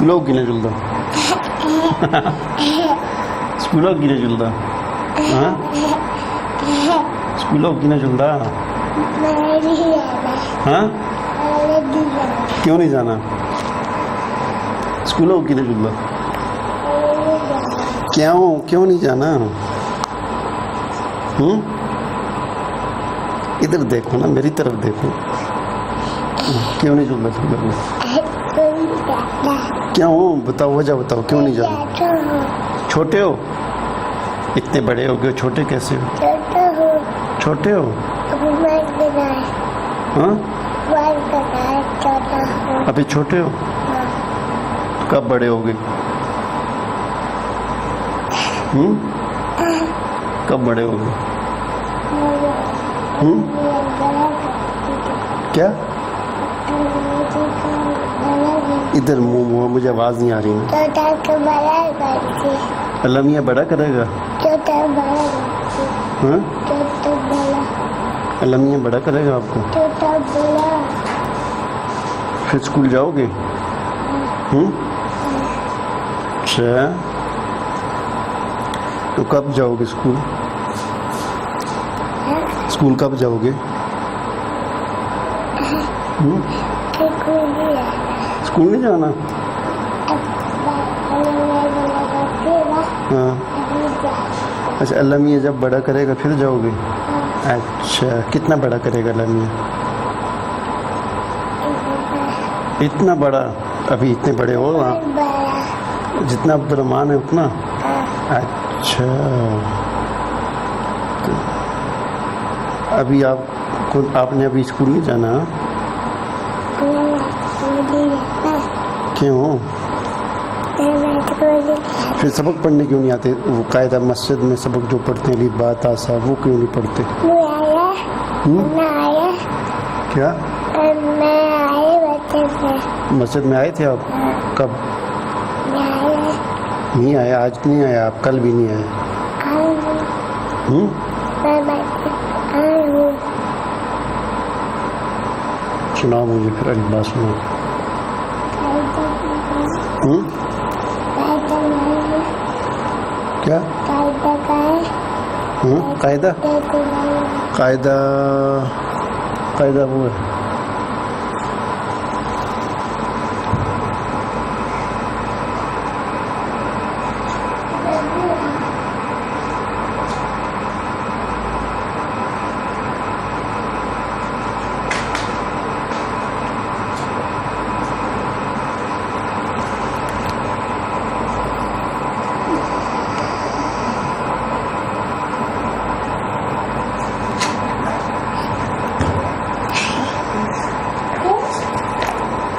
Skulov yine julda. Skulov yine julda. Ha? Skulov yine julda. ہاں کیوں نہیں جانا اسکولوں کی نہیں جلدا کیوں نہیں جانا ادھر دیکھو نا میری طرف دیکھو کیوں نہیں جلدا اسکولوں میں کیوں بتاؤ وجہ بتاؤ کیوں نہیں جانا چھوٹے ہو اتنے بڑے ہو گئے چھوٹے کیسے ہو چھوٹے ہو ہاں ابھی چھوٹے ہو کب بڑے ہو گئے کب بڑے ہو گئے کیا ادھر منہ مجھے آواز نہیں آ رہی نا اللہ میاں بڑا کرے گا ہاں اللہ میاں بڑا کرے گا آپ کو پھر اسکول جاؤ گے اچھا تو کب جاؤ گے اسکول کب جاؤ گے اسکول نہیں جانا ہاں اچھا اللہ میاں جب بڑا کرے گا پھر جاؤ گے اچھا کتنا بڑا کرے گا اللہ میاں اتنا بڑا ابھی اتنے بڑے ہو آپ جتنا عبدالرحمان ہے اتنا اچھا ابھی آپ نے ابھی اسکول نہیں جانا کیوں پھر سبق پڑھنے کیوں نہیں آتے وہ قاعدہ مسجد میں سبق جو پڑھتے ہیں بات آسا وہ کیوں نہیں پڑھتے کیا مسجد میں آئے تھے آپ کب نہیں آئے آج نہیں آئے آپ کل بھی نہیں آئے سناؤ مجھے پھر اگلی بات سناؤ کیا قاعدہ وہ ہے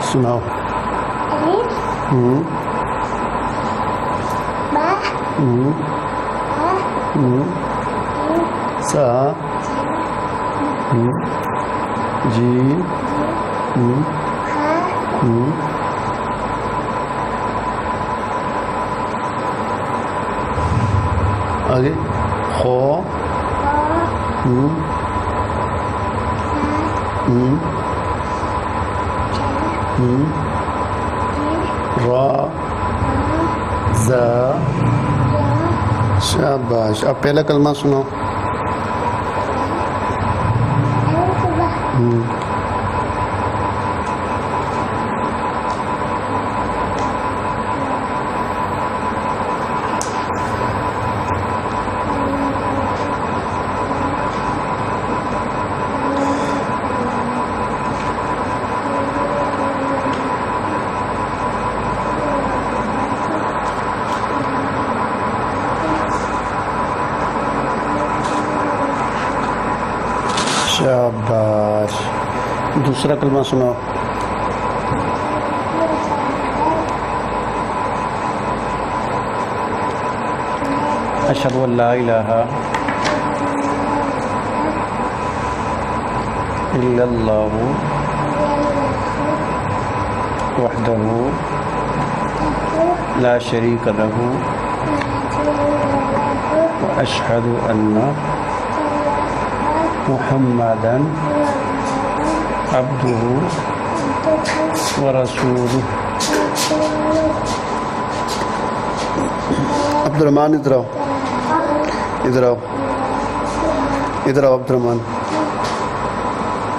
سناؤ سا جی آگے خو را زا شاباش اب پہلا کلمہ سنو شاباش دوسرا کلمہ سناؤ اشہد ان لا الہ الا اللہ وحدہ لا شریک لہ واشہد ان محمدًا عبدہ ورسولہ عبد الرحمان ادھر آؤ، ادھر آؤ، ادھر آؤ عبد الرحمان،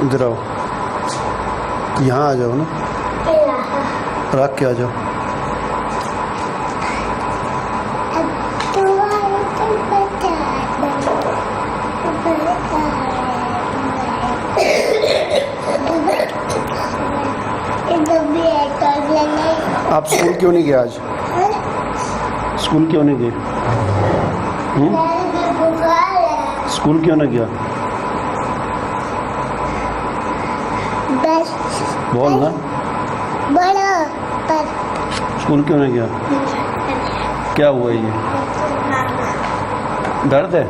ادھر آؤ، یہاں آ جاؤ نا، رکھ کے آ جاؤ. آپ اسکول کیوں نہیں گئے آج؟ اسکول کیوں نہیں گئے؟ اسکول کیوں نہیں گیا؟ بول نا، اسکول کیوں نہیں گیا؟ کیا ہوا یہ؟ درد ہے؟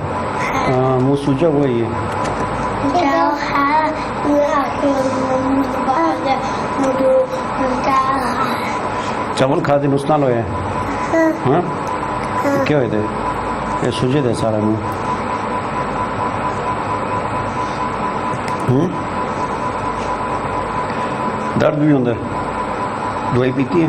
ہاں، منہ سوجا ہوا یہ. چاول کھا دے نقصان ہوئے ہیں؟ ہاں کیا ہوئے تھے؟ یہ سوجے تھے سارا منہ. درد بھی ہوتا ہے؟ دوائی پیتی ہے؟